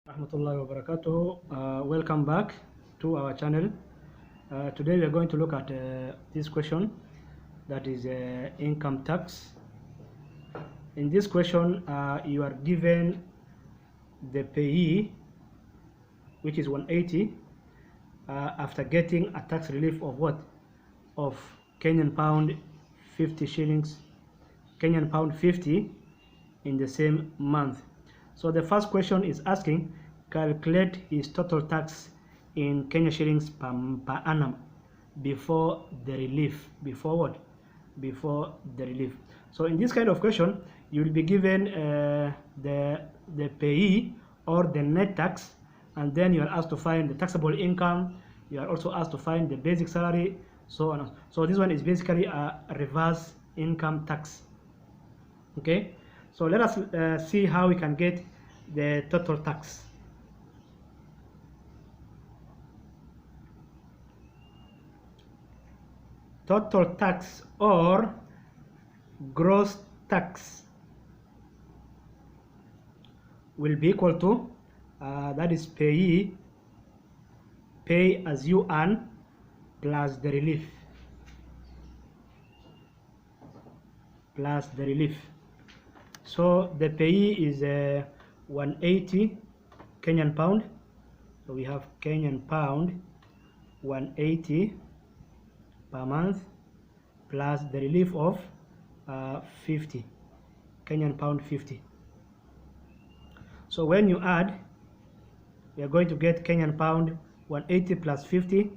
Rahmatullahi wa barakatuh. Welcome back to our channel. Today we are going to look at this question, that is income tax. In this question, you are given the PAYE, which is 180, after getting a tax relief of what? Of Kenyan pound 50 shillings, Kenyan pound 50 in the same month. So the first question is asking, calculate his total tax in Kenya shillings per annum before the relief. Before what? Before the relief. So in this kind of question, you will be given the PAYE or the net tax, and then you are asked to find the taxable income. You are also asked to find the basic salary, so on. So this one is basically a reverse income tax. Okay, so let us see how we can get the total tax. Total tax or gross tax will be equal to that is pay as you earn plus the relief, So the PAYE is 180 Kenyan pound. So we have Kenyan pound 180 per month plus the relief of 50 Kenyan pound 50. So when you add, we are going to get Kenyan pound 180 plus 50.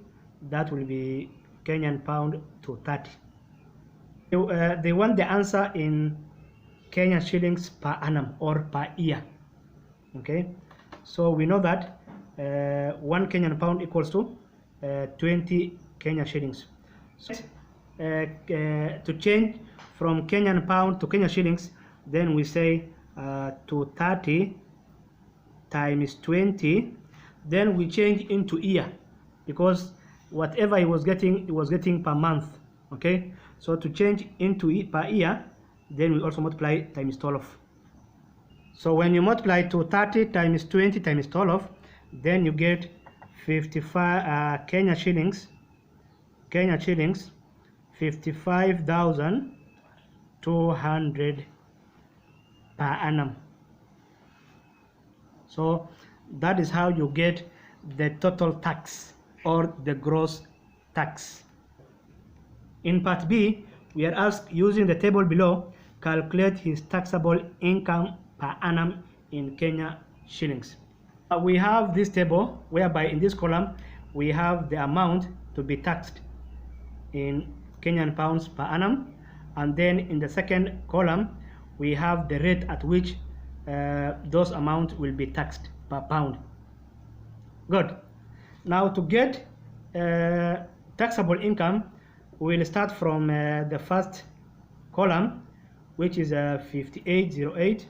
That will be Kenyan pound 230. They want the answer in Kenyan shillings per annum or per year. Okay, so we know that 1 Kenyan pound equals to 20 Kenyan shillings. So to change from Kenyan pound to Kenyan shillings, then we say 230 times 20, then we change into year, because whatever he was getting per month. Okay, so to change into per year, then we also multiply times 12. So when you multiply 230 times 20 times 12, then you get 55 Kenya shillings 55,200 per annum. So that is how you get the total tax or the gross tax. In part B, we are asked, using the table below, calculate his taxable income per annum in Kenya shillings. We have this table whereby in this column we have the amount to be taxed in Kenyan pounds per annum, and then in the second column we have the rate at which those amounts will be taxed per pound. Good. Now to get taxable income, we will start from the first column, which is 5808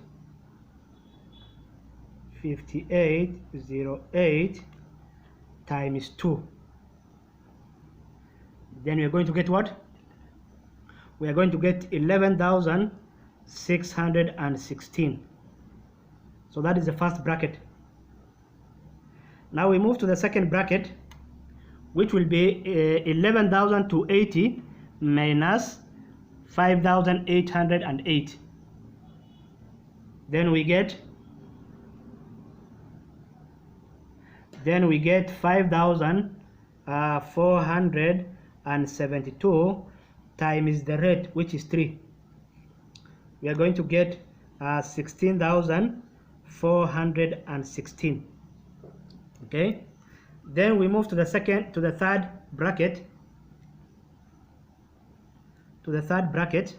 times 2. Then we are going to get what? We are going to get 11,616. So that is the first bracket. Now we move to the second bracket, which will be 11,280 minus 5,808. Then we get 5,472 times the rate, which is 3. We are going to get 16,416. Okay, then we move to the third bracket,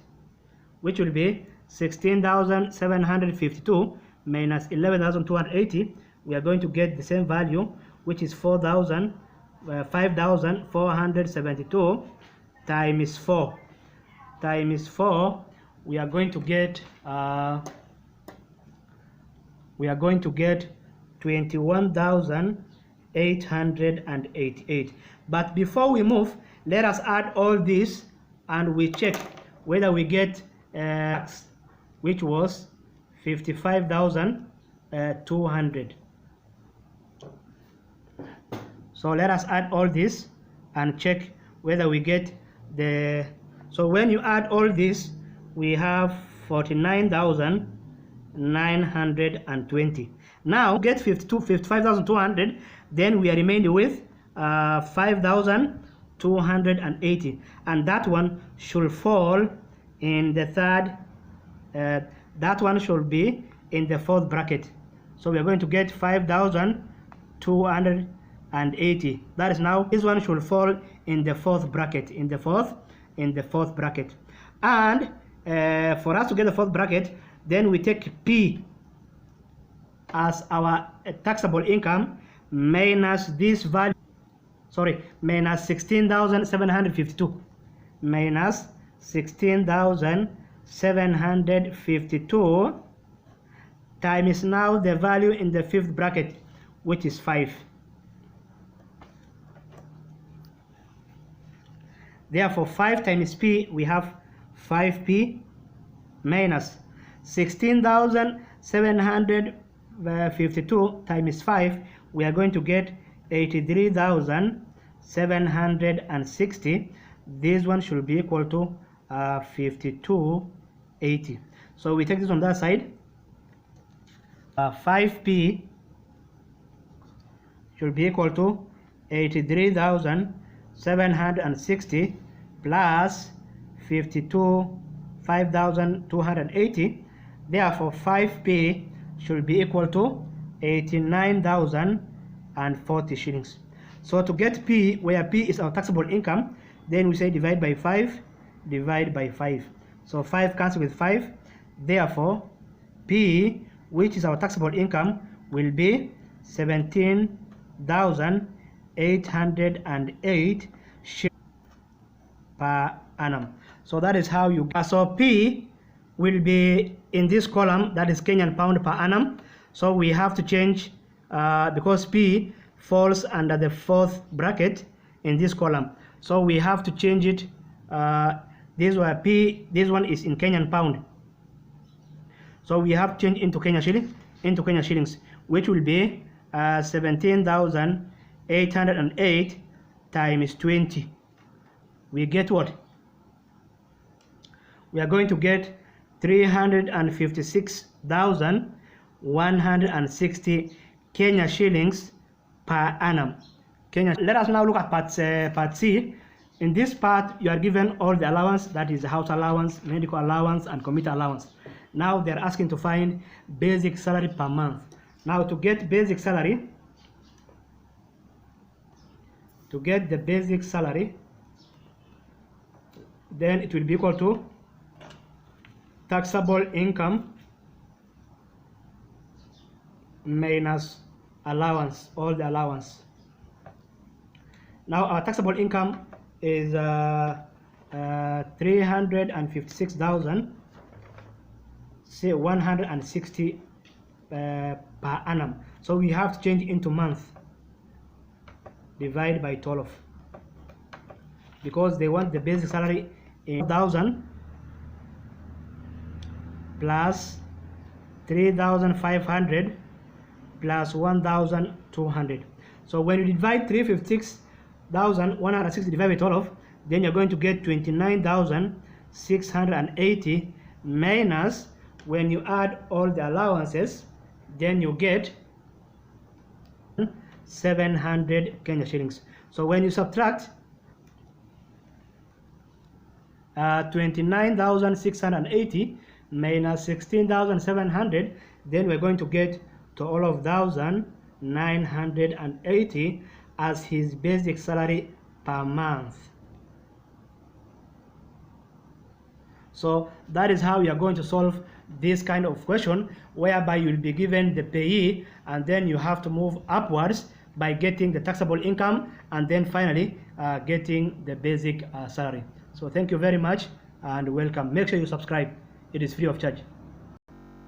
which will be 16,752 minus 11,280. We are going to get the same value, which is 5,472 times 4. We are going to get 21,888. But before we move, let us add all this and we check whether we get which was 55,200. So let us add all this and check whether we get the, so when you add all this, we have 49,920. Now get 55,200, then we are remained with 5,280, and that one should fall in the third, that one should be in the fourth bracket. So we are going to get 5,280. That is now, this one should fall in the fourth bracket, in the fourth bracket. And for us to get the fourth bracket, then we take P as our taxable income minus this value, minus 16,752, minus 16,752 times now the value in the fifth bracket, which is 5. Therefore 5 times P, we have 5P minus 16,752 times 5, we are going to get 83,760. This one should be equal to 5280. So we take this on that side. 5P should be equal to 83,760 plus 5,280. Therefore 5P should be equal to 89,040 shillings. So to get P, where P is our taxable income, then we say divide by 5, divide by 5. So 5 cancels with 5. Therefore P, which is our taxable income, will be 17,808 shillings per annum. So that is how you, so P will be in this column, that is Kenyan pound per annum. So we have to change, because P falls under the fourth bracket in this column, so we have to change it. This one P, this one is in Kenyan pound, so we have to change into Kenya shillings, which will be 17,808 times 20. We get what? We are going to get 356,160 Kenya shillings per annum. Let us now look at part C. In this part, you are given all the allowance, that is house allowance, medical allowance, and commuter allowance. Now they're asking to find basic salary per month. Now to get basic salary, then it will be equal to taxable income minus allowance, all the allowance. Now our taxable income is 356,160 per annum. So we have to change into month, divide by 12, because they want the basic salary in 1,000 plus 3,500 plus 1,200. So when you divide 356,160 divided by 12, then you're going to get 29,680 minus, when you add all the allowances, then you get 700 Kenya shillings. So when you subtract 29,680 minus 16,700, then we're going to get to all of 1,980 as his basic salary per month. So that is how you are going to solve this kind of question, whereby you will be given the payee and then you have to move upwards by getting the taxable income and then finally getting the basic salary. So thank you very much and welcome. Make sure you subscribe. It is free of charge.